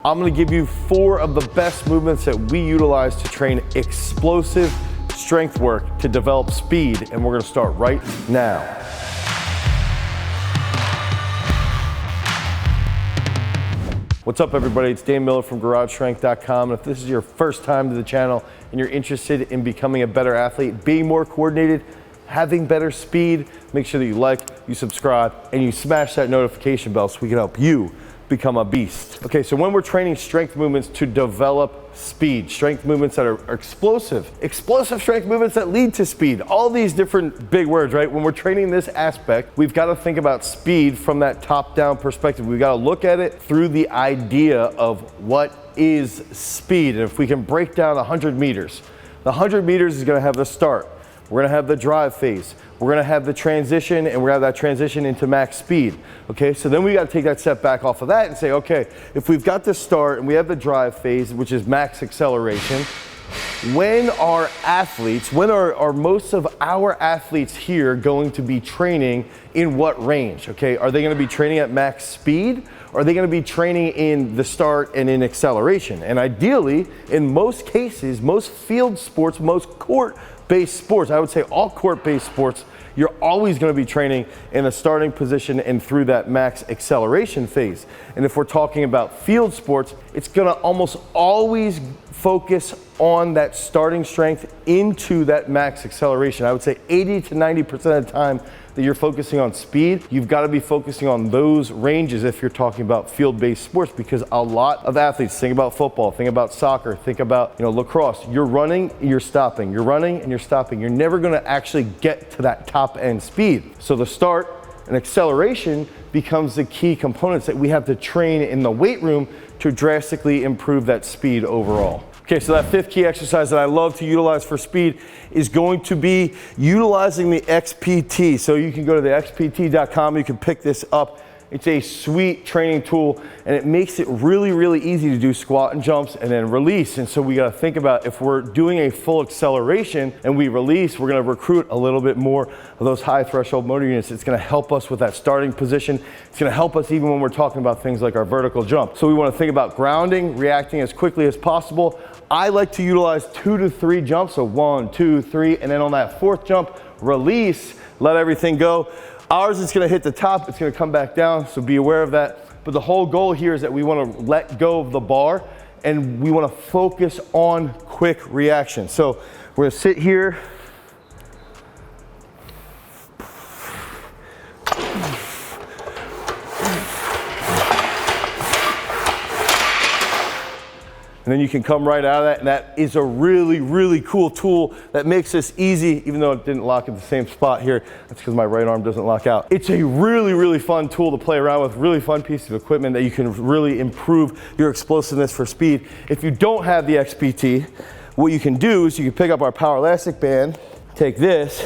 I'm gonna give you 4 of the best movements that we utilize to train explosive strength work to develop speed, and we're gonna start right now. What's up, everybody? It's Dane Miller from GarageStrength.com, and if this is your first time to the channel and you're interested in becoming a better athlete, being more coordinated, having better speed, make sure that you like, you subscribe, and you smash that notification bell so we can help you become a beast. Okay, so when we're training strength movements to develop speed, strength movements that are explosive strength movements that lead to speed, all these different big words, right? When we're training this aspect, we've got to think about speed from that top-down perspective. We've got to look at it through the idea of what is speed. And if we can break down 100 meters, the 100 meters is going to have the start. We're gonna have the drive phase. We're gonna have the transition, and we're gonna have that transition into max speed. Okay, so then we gotta take that step back off of that and say, okay, if we've got the start and we have the drive phase, which is max acceleration, when are athletes, when are most of our athletes here going to be training in what range? Okay, are they gonna be training at max speed? Or are they gonna be training in the start and in acceleration? And ideally, in most cases, most field sports, most court-based sports, I would say all court-based sports, you're always going to be training in a starting position and through that max acceleration phase. And if we're talking about field sports, it's going to almost always focus on that starting strength into that max acceleration. I would say 80 to 90% of the time that you're focusing on speed, you've got to be focusing on those ranges if you're talking about field-based sports, because a lot of athletes, think about football, think about soccer, think about lacrosse, you're running, you're stopping, you're running and you're stopping. You're never going to actually get to that top end speed. So the start and acceleration becomes the key components that we have to train in the weight room to drastically improve that speed overall. Okay, so that 5th key exercise that I love to utilize for speed is going to be utilizing the XPT. So you can go to the xpt.com, you can pick this up. It's a sweet training tool, and it makes it really, really easy to do squat and jumps and then release. And so we gotta think about, if we're doing a full acceleration and we release, we're gonna recruit a little bit more of those high threshold motor units. It's gonna help us with that starting position. It's gonna help us even when we're talking about things like our vertical jump. So we wanna think about grounding, reacting as quickly as possible. I like to utilize 2 to 3 jumps, so 1, 2, 3, and then on that 4th jump, release, let everything go. Ours is gonna hit the top, it's gonna come back down, so be aware of that. But the whole goal here is that we wanna let go of the bar and we wanna focus on quick reaction. So we're gonna sit here. And then you can come right out of that, and that is a really, really cool tool that makes this easy, even though it didn't lock at the same spot here. That's because my right arm doesn't lock out. It's a really, really fun tool to play around with, really fun piece of equipment that you can really improve your explosiveness for speed. If you don't have the XPT, what you can do is you can pick up our POWERLASTIC band, take this.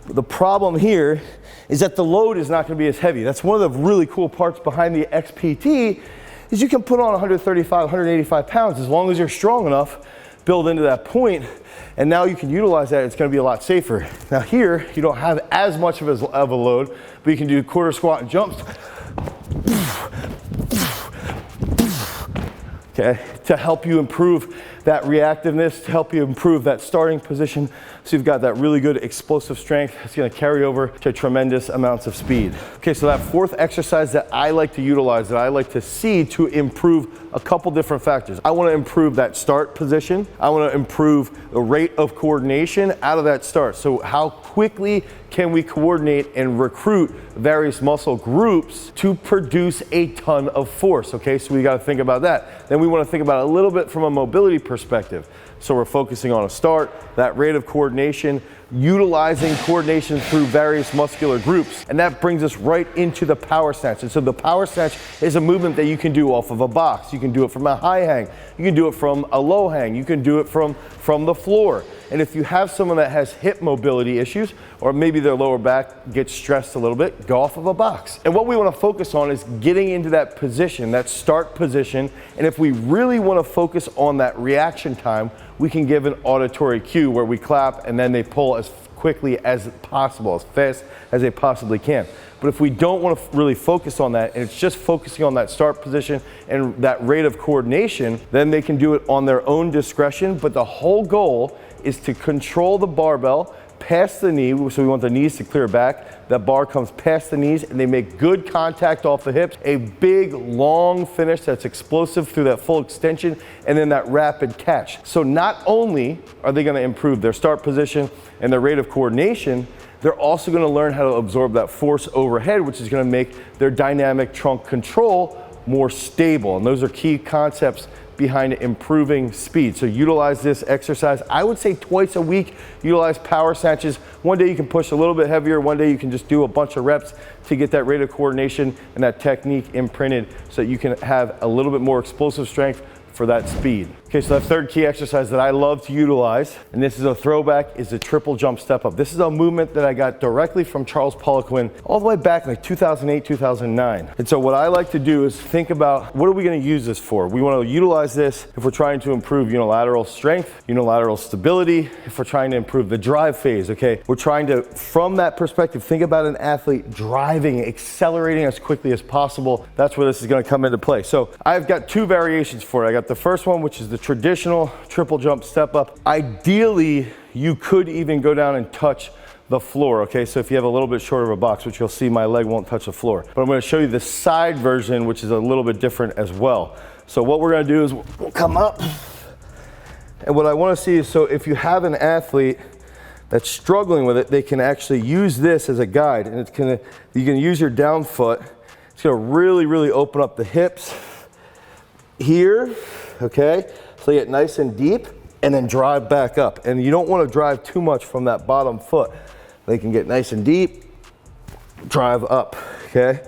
The problem here is that the load is not going to be as heavy. That's one of the really cool parts behind the XPT, is you can put on 135, 185 pounds as long as you're strong enough, build into that point, and now you can utilize that. It's going to be a lot safer. Now here, you don't have as much of a load, but you can do quarter squat and jumps. Okay, to help you improve that reactiveness, to help you improve that starting position, so you've got that really good explosive strength. It's going to carry over to tremendous amounts of speed. Okay, so that 4th exercise that I like to utilize, that I like to see to improve a couple different factors. I want to improve that start position. I want to improve the rate of coordination out of that start. So how quickly can we coordinate and recruit various muscle groups to produce a ton of force? Okay, so we got to think about that. Then we want to think about it a little bit from a mobility perspective. So we're focusing on a start, that rate of coordination, utilizing coordination through various muscular groups. And that brings us right into the power snatch. And so the power snatch is a movement that you can do off of a box. You can do it from a high hang. You can do it from a low hang. You can do it from the floor. And if you have someone that has hip mobility issues, or maybe their lower back gets stressed a little bit, go off of a box. And what we want to focus on is getting into that position, that start position. And if we really want to focus on that reaction time, we can give an auditory cue where we clap and then they pull as quickly as possible, as fast as they possibly can. But But if we don't want to really focus on that, and it's just focusing on that start position and that rate of coordination, then they can do it on their own discretion. But the whole goal is to control the barbell past the knee, so we want the knees to clear back. That bar comes past the knees and they make good contact off the hips. A big, long finish that's explosive through that full extension and then that rapid catch. So not only are they gonna improve their start position and their rate of coordination, they're also gonna learn how to absorb that force overhead, which is gonna make their dynamic trunk control more stable. And those are key concepts behind improving speed. So utilize this exercise. I would say twice a week, utilize power snatches. One day you can push a little bit heavier, one day you can just do a bunch of reps to get that rate of coordination and that technique imprinted so that you can have a little bit more explosive strength for that speed. Okay, so that third key exercise that I love to utilize, and this is a throwback, is the triple jump step up. This is a movement that I got directly from Charles Poliquin all the way back in like 2008, 2009. And so what I like to do is think about, what are we gonna use this for? We wanna utilize this if we're trying to improve unilateral strength, unilateral stability, if we're trying to improve the drive phase, okay? We're trying to, from that perspective, think about an athlete driving, accelerating as quickly as possible. That's where this is gonna come into play. So I've got two variations for it. I got the first one, which is the traditional triple jump step up. Ideally, you could even go down and touch the floor, okay? So if you have a little bit shorter of a box, which you'll see my leg won't touch the floor. But I'm gonna show you the side version, which is a little bit different as well. So what we're gonna do is we'll come up. And what I wanna see is, so if you have an athlete that's struggling with it, they can actually use this as a guide. And you can use your down foot. It's gonna really, really open up the hips here, okay? So you get nice and deep and then drive back up. And you don't want to drive too much from that bottom foot. They can get nice and deep, drive up, okay?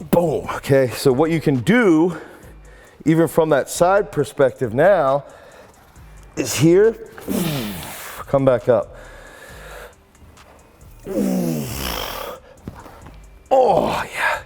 Boom, okay? So what you can do, even from that side perspective now, is here, come back up. Oh, yeah.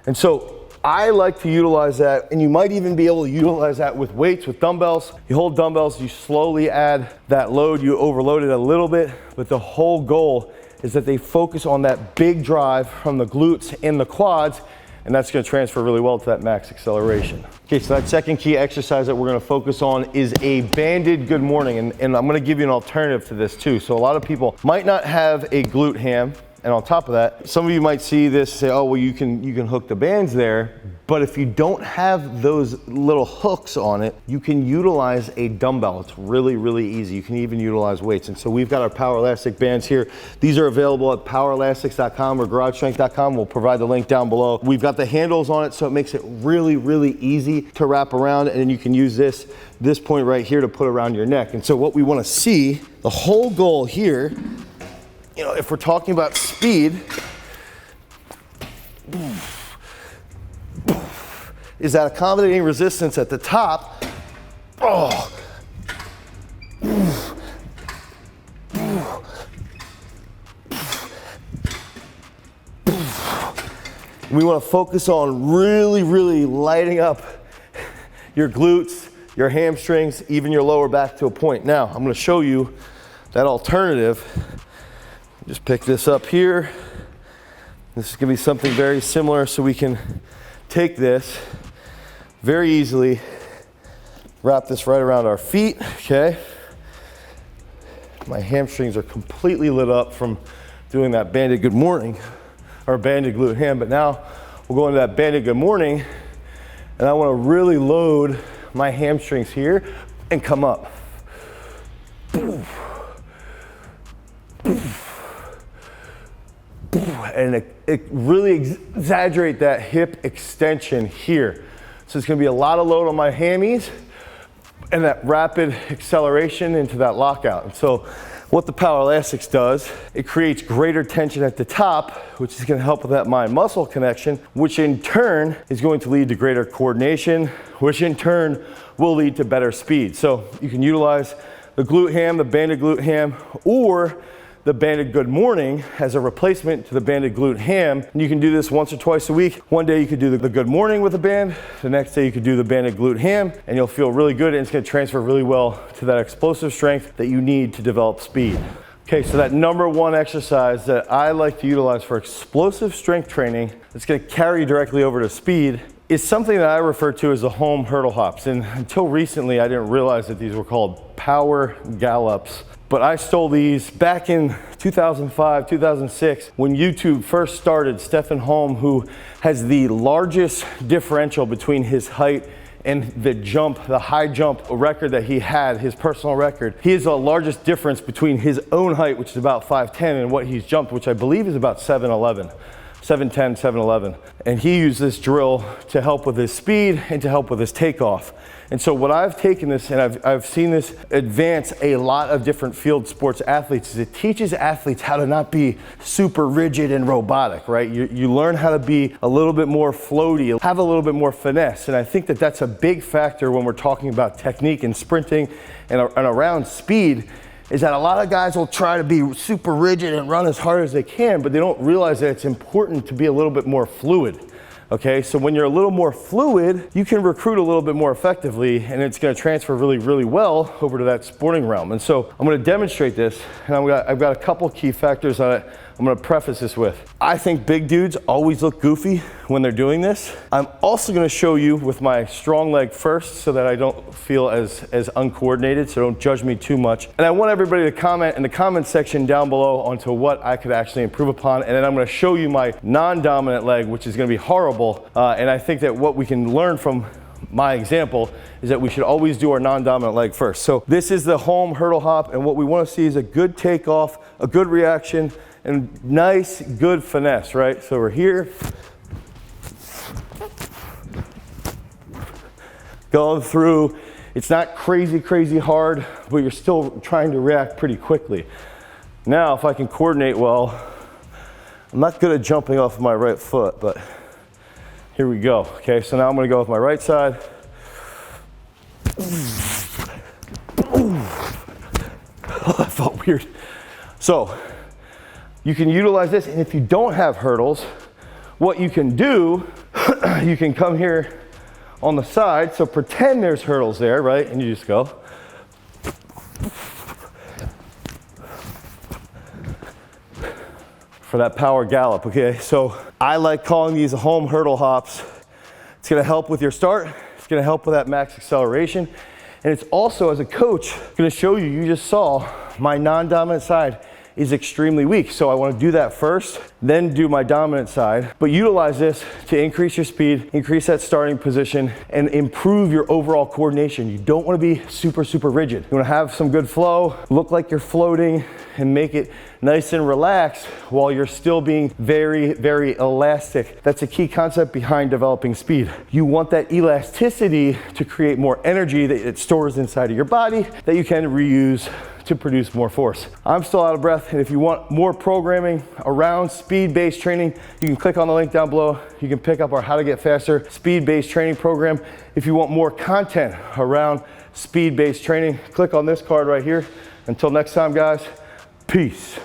And so I like to utilize that, and you might even be able to utilize that with weights, with dumbbells. You hold dumbbells, you slowly add that load, you overload it a little bit, but the whole goal is that they focus on that big drive from the glutes and the quads, and that's gonna transfer really well to that max acceleration. Okay, so that second key exercise that we're gonna focus on is a banded good morning, and I'm gonna give you an alternative to this too. So a lot of people might not have a glute ham, and on top of that, some of you might see this and say, oh, well, you can hook the bands there. But if you don't have those little hooks on it, you can utilize a dumbbell. It's really, really easy. You can even utilize weights. And so we've got our POWERLASTIC bands here. These are available at POWERLASTICS.com or GarageStrength.com. We'll provide the link down below. We've got the handles on it, so it makes it really, really easy to wrap around. And then you can use this point right here to put around your neck. And so what we want to see, the whole goal here, you know, if we're talking about speed, is that accommodating resistance at the top. Oh. We want to focus on really, really lighting up your glutes, your hamstrings, even your lower back to a point. Now, I'm going to show you that alternative. Just pick this up here. This is going to be something very similar, so we can take this very easily, wrap this right around our feet, okay? My hamstrings are completely lit up from doing that banded good morning, or banded glute ham, but now we'll go into that banded good morning, and I want to really load my hamstrings here and come up. And it really exaggerate that hip extension here. So it's gonna be a lot of load on my hammies and that rapid acceleration into that lockout. And so what the POWERLASTICS does, it creates greater tension at the top, which is gonna help with that mind-muscle connection, which in turn is going to lead to greater coordination, which in turn will lead to better speed. So you can utilize the glute ham, the banded glute ham, or the banded good morning as a replacement to the banded glute ham. And you can do this once or twice a week. One day you could do the good morning with a band. The next day you could do the banded glute ham, and you'll feel really good, and it's gonna transfer really well to that explosive strength that you need to develop speed. Okay, so that number one exercise that I like to utilize for explosive strength training that's gonna carry directly over to speed is something that I refer to as the home hurdle hops. And until recently, I didn't realize that these were called power gallops. But I stole these back in 2005, 2006, when YouTube first started. Stephen Holm, who has the largest differential between his height and the jump, the high jump record that he had, his personal record. He has the largest difference between his own height, which is about 5'10", and what he's jumped, which I believe is about 7'11". 7'10", 7'11". And he used this drill to help with his speed and to help with his takeoff. And so what I've taken this, and I've seen this advance a lot of different field sports athletes, is it teaches athletes how to not be super rigid and robotic, right? You learn how to be a little bit more floaty, have a little bit more finesse. And I think that that's a big factor when we're talking about technique and sprinting and around speed, is that a lot of guys will try to be super rigid and run as hard as they can, but they don't realize that it's important to be a little bit more fluid. Okay, so when you're a little more fluid, you can recruit a little bit more effectively, and it's gonna transfer really, really well over to that sporting realm. And so I'm gonna demonstrate this, and I've got a couple key factors on it. I'm gonna preface this with, I think big dudes always look goofy when they're doing this. I'm also gonna show you with my strong leg first so that I don't feel as uncoordinated, so don't judge me too much. And I want everybody to comment in the comment section down below onto what I could actually improve upon, and then I'm gonna show you my non-dominant leg, which is gonna be horrible. And I think that what we can learn from my example is that we should always do our non-dominant leg first. So this is the home hurdle hop, and what we wanna see is a good takeoff, a good reaction, and nice, good finesse, right? So we're here, going through. It's not crazy, crazy hard, but you're still trying to react pretty quickly. Now, if I can coordinate well, I'm not good at jumping off of my right foot, but here we go. Okay, so now I'm gonna go with my right side. That felt weird. So, you can utilize this, and if you don't have hurdles, what you can do, you can come here on the side, so pretend there's hurdles there, right? And you just go. For that power gallop, okay? So I like calling these home hurdle hops. It's gonna help with your start, it's gonna help with that max acceleration, and it's also, as a coach, gonna show you, you just saw my non-dominant side is extremely weak. So I want to do that first, then do my dominant side, but utilize this to increase your speed, increase that starting position, and improve your overall coordination. You don't want to be super, super rigid. You want to have some good flow, look like you're floating, and make it nice and relaxed while you're still being very, very elastic. That's a key concept behind developing speed. You want that elasticity to create more energy that it stores inside of your body that you can reuse to produce more force. I'm still out of breath, and if you want more programming around speed-based training, you can click on the link down below. You can pick up our How to Get Faster speed-based training program. If you want more content around speed-based training, click on this card right here. Until next time, guys, peace.